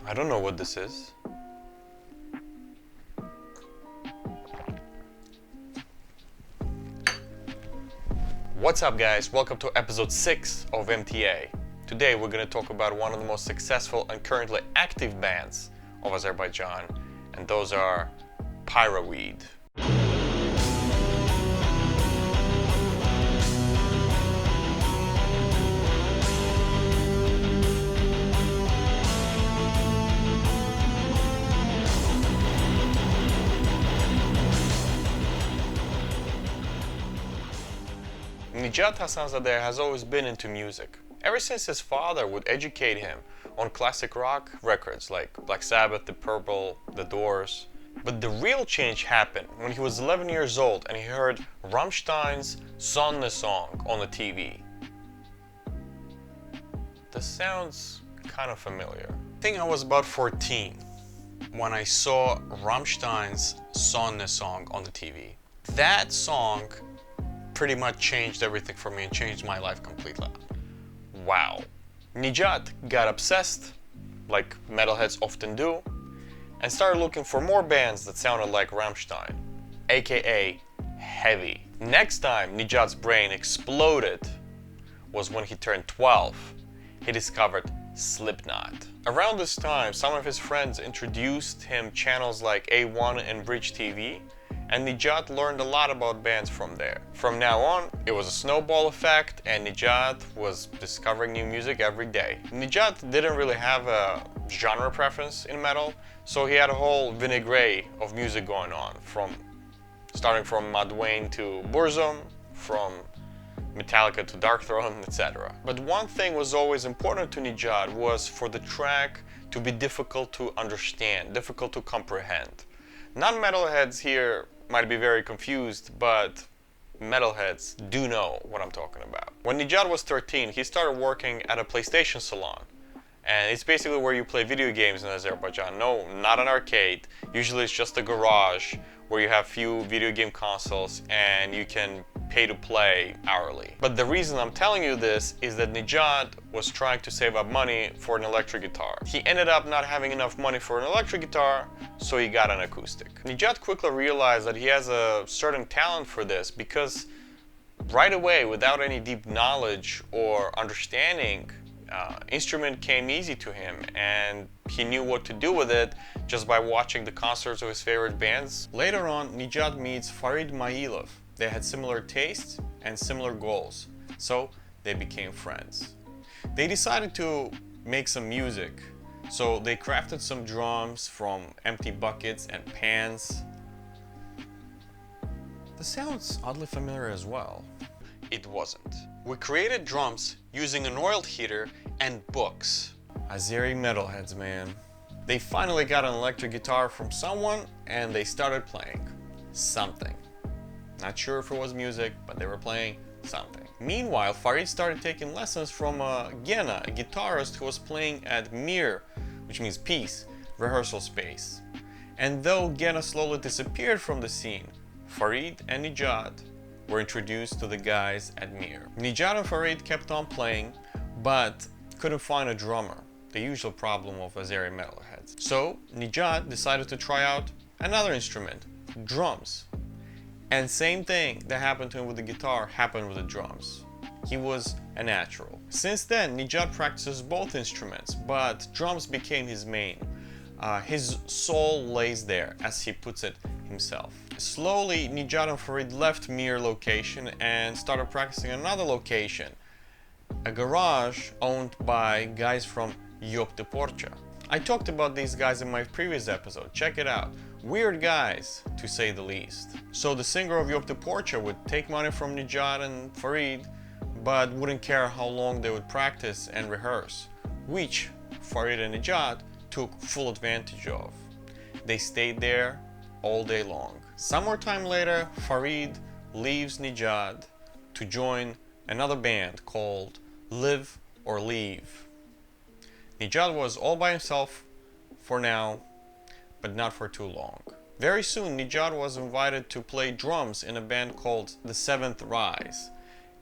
I don't know what this is. What's up guys, welcome to episode 6 of MTA. Today we're going to talk about one of the most successful and currently active bands of Azerbaijan, and those are Pyraweed. Nijat Hasanzadeh has always been into music, ever since his father would educate him on classic rock records like Black Sabbath, The Purple, The Doors. But the real change happened when he was 11 years old and he heard Rammstein's Sonne song on the TV. This sounds kind of familiar. I think I was about 14 when I saw Rammstein's Sonne song on the TV. That song pretty much changed everything for me and changed my life completely. Wow. Nijat got obsessed, like metalheads often do, and started looking for more bands that sounded like Rammstein, aka heavy. Next time Nijat's brain exploded was when he turned 12. He discovered Slipknot. Around this time, some of his friends introduced him channels like A1 and Bridge TV, and Nijat learned a lot about bands from there. From now on, it was a snowball effect, and Nijat was discovering new music every day. Nijat didn't really have a genre preference in metal, so he had a whole vinaigrette of music going on, starting from Madwayne to Burzum, from Metallica to Darkthrone, etc. But one thing was always important to Nijat was for the track to be difficult to understand, difficult to comprehend. Non-metalheads here might be very confused, but metalheads do know what I'm talking about. When Nijat was 13, he started working at a PlayStation salon. And it's basically where you play video games in Azerbaijan. No, not an arcade. Usually it's just a garage where you have few video game consoles and you can pay to play hourly. But the reason I'm telling you this is that Nijat was trying to save up money for an electric guitar. He ended up not having enough money for an electric guitar, so he got an acoustic. Nijat quickly realized that he has a certain talent for this because right away, without any deep knowledge or understanding, instrument came easy to him and he knew what to do with it just by watching the concerts of his favorite bands. Later on, Nijat meets Farid Mailov. They had similar tastes and similar goals, so they became friends. They decided to make some music, so they crafted some drums from empty buckets and pans. This sounds oddly familiar as well. It wasn't. We created drums using an oil heater and books. Azeri metalheads, man. They finally got an electric guitar from someone and they started playing something. Not sure if it was music, but they were playing something. Meanwhile, Farid started taking lessons from Gena, a guitarist who was playing at Mir, which means peace, rehearsal space. And though Gena slowly disappeared from the scene, Farid and Nijat were introduced to the guys at Mir. Nijat and Farid kept on playing, but couldn't find a drummer, the usual problem of Azeri metalheads. So Nijat decided to try out another instrument, drums. And same thing that happened to him with the guitar happened with the drums. He was a natural. Since then, Nijat practices both instruments, but drums became his main. His soul lays there, as he puts it himself. Slowly, Nijat and Farid left Mir location and started practicing another location, a garage owned by guys from Yopte Porcha. I talked about these guys in my previous episode, check it out. Weird guys, to say the least. So the singer of Yopte Porcha would take money from Nijat and Farid, but wouldn't care how long they would practice and rehearse, which Farid and Nijat took full advantage of. They stayed there all day long. Some more time later, Farid leaves Nijat to join another band called Live or Leave. Nijat was all by himself for now, but not for too long. Very soon, Nijat was invited to play drums in a band called The Seventh Rise.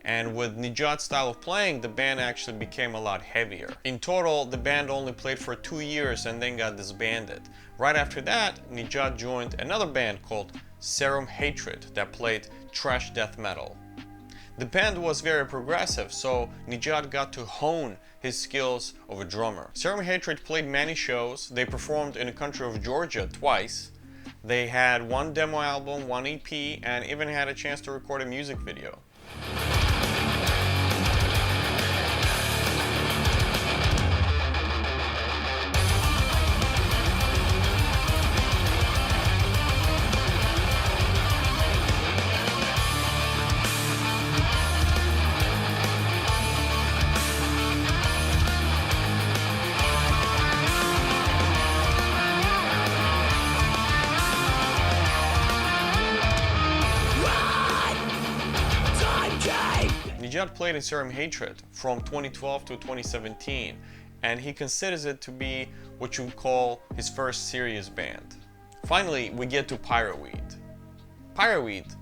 And with Nijat's style of playing, the band actually became a lot heavier. In total, the band only played for 2 years and then got disbanded. Right after that, Nijat joined another band called Serumhatred that played thrash death metal. The band was very progressive, so Nijat got to hone his skills of a drummer. Serumhatred played many shows. They performed in the country of Georgia twice. They had one demo album, one EP, and even had a chance to record a music video. Nijat played in Serumhatred from 2012 to 2017, and he considers it to be what you would call his first serious band. Finally, we get to Pyraweed. Pyraweed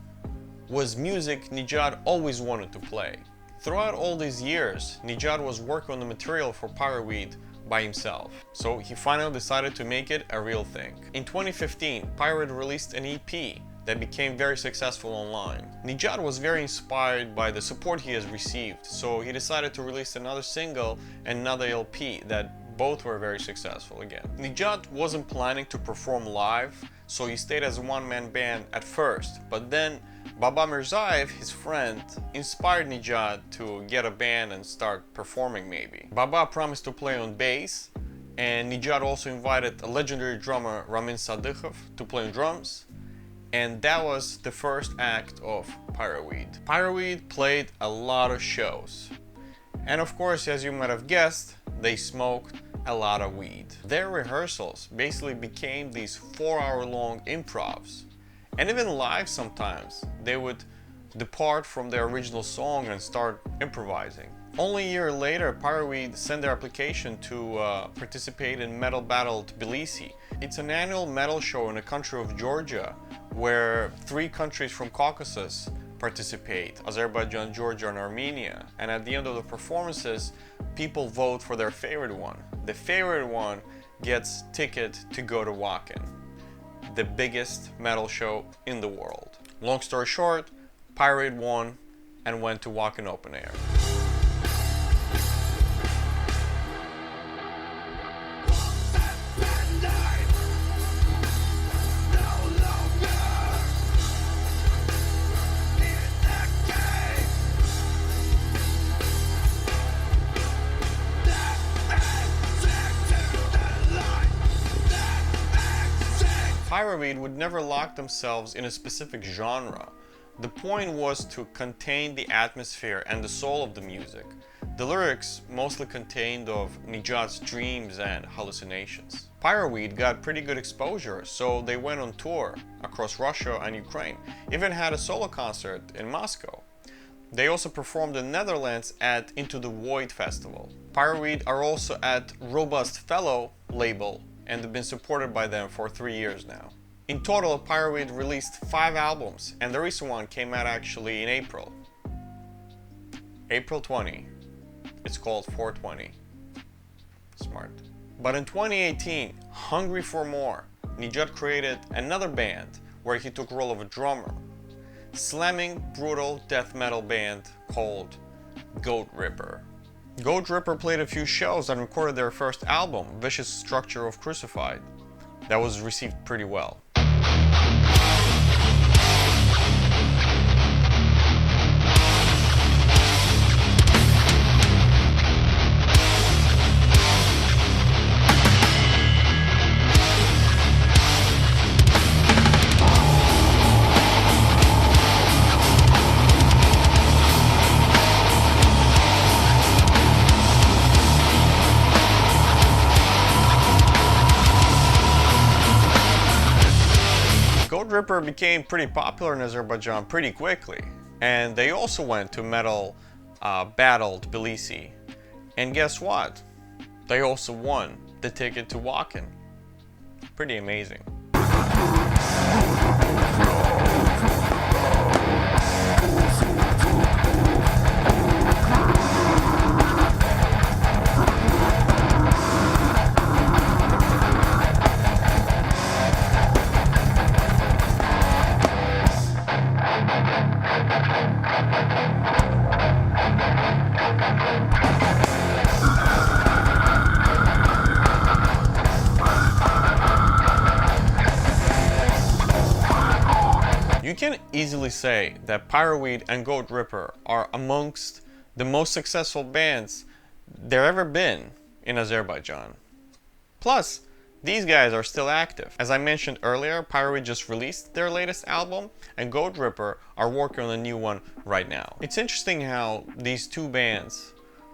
was music Nijat always wanted to play. Throughout all these years, Nijat was working on the material for Pyraweed by himself, so he finally decided to make it a real thing. In 2015, Pyraweed released an EP that became very successful online. Nijat was very inspired by the support he has received, so he decided to release another single and another LP that both were very successful again. Nijat wasn't planning to perform live, so he stayed as a one-man band at first, but then Baba Mirzaev, his friend, inspired Nijat to get a band and start performing maybe. Baba promised to play on bass, and Nijat also invited a legendary drummer Ramin Sadykhov to play on drums. And that was the first act of Pyraweed. Pyraweed played a lot of shows. And of course, as you might have guessed, they smoked a lot of weed. Their rehearsals basically became these 4-hour-long improvs. And even live sometimes, they would depart from their original song and start improvising. Only a year later, Pyraweed sent their application to participate in Metal Battle Tbilisi. It's an annual metal show in the country of Georgia, where 3 countries from Caucasus participate: Azerbaijan, Georgia, and Armenia. And at the end of the performances, people vote for their favorite one. The favorite one gets ticket to go to Wacken, the biggest metal show in the world. Long story short, Pyraweed won and went to Wacken Open Air. Pyraweed would never lock themselves in a specific genre. The point was to contain the atmosphere and the soul of the music. The lyrics mostly contained of Nijat's dreams and hallucinations. Pyraweed got pretty good exposure, so they went on tour across Russia and Ukraine, even had a solo concert in Moscow. They also performed in the Netherlands at Into the Void festival. Pyraweed are also at Robust Fellow label, and have been supported by them for 3 years now. In total, Pyraweed released 5 albums, and the recent one came out actually in April. April 20. It's called 420. Smart. But in 2018, hungry for more, Nijat created another band where he took the role of a drummer. Slamming, brutal death metal band called Goat Ripper. Goat Ripper played a few shows and recorded their first album, Vicious Structure of Crucified. That was received pretty well. Goat Ripper became pretty popular in Azerbaijan pretty quickly, and they also went to Metal Battle Tbilisi, and guess what? They also won the ticket to Wacken. Pretty amazing. can easily say that Pyraweed and Goat Ripper are amongst the most successful bands there ever been in Azerbaijan. Plus, these guys are still active. As I mentioned earlier, Pyraweed just released their latest album, and Goat Ripper are working on a new one right now. It's interesting how these two bands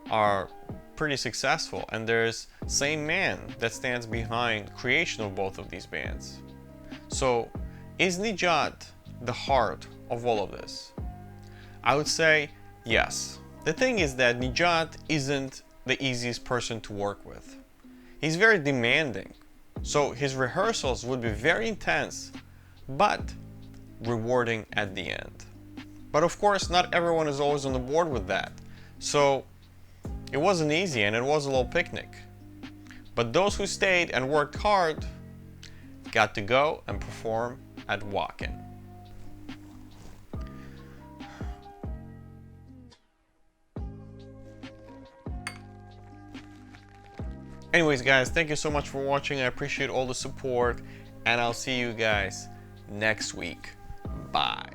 are pretty successful, and there's same man that stands behind creation of both of these bands. So, is Nijat the heart of all of this? I would say yes. The thing is that Nijat isn't the easiest person to work with. He's very demanding, so his rehearsals would be very intense, but rewarding at the end. But of course, not everyone is always on the board with that, so it wasn't easy and it was a little picnic. But those who stayed and worked hard got to go and perform at Wacken. Anyways guys, thank you so much for watching. I appreciate all the support, and I'll see you guys next week. Bye.